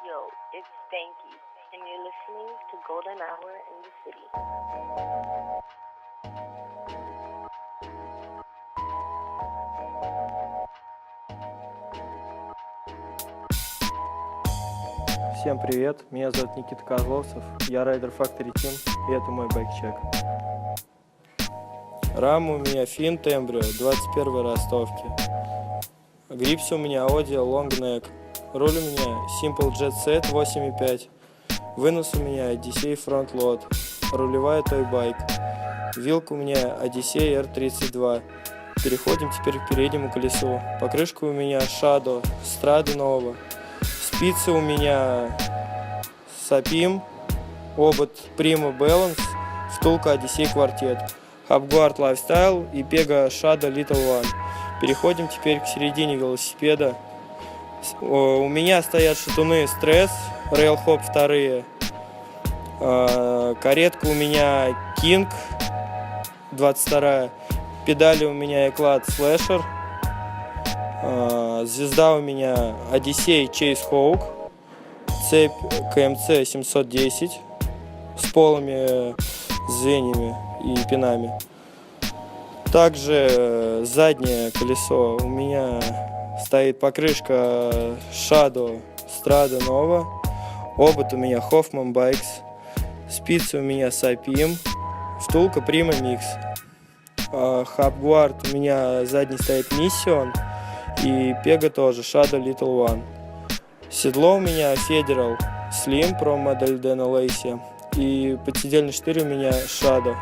Yo, it's Stanky, and you're listening to Golden Hour in the City. Всем привет, меня зовут Никита Козловцев, я райдер Factory Team, и это мой байк-чек. Рама у меня Fint Embryo 21 ростовки. Грипс у меня Audi Long Neck. Руль у меня Simple Jet Set 8.5. Вынос у меня Odyssey Front Load. Рулевая Toy Bike. Вилка у меня Odyssey R32. Переходим теперь к переднему колесу. Покрышка у меня Shadow Strada Nova. Спицы у меня Sapim, обод Prima Balance, втулка Odyssey Quartet, Hubguard Lifestyle и Pega Shadow Little One. Переходим теперь к середине велосипеда. У меня стоят шатуны Stress, Rail Hop 2. Каретка у меня King 22. Педали у меня Eclat Slasher. Звезда у меня Odyssey Chase Hawk, цепь КМЦ 710 с полыми звеньями и пинами. Также заднее колесо у меня стоит покрышка Shadow Strada Nova, обод у меня Hoffman Bikes, спицы у меня Sapim, втулка Prima Mix. Hubguard у меня задний стоит Mission. И Pega тоже, Shadow Little One. Седло у меня Federal Slim Pro модель Dana Lacey. И подседельный штырь у меня Shadow.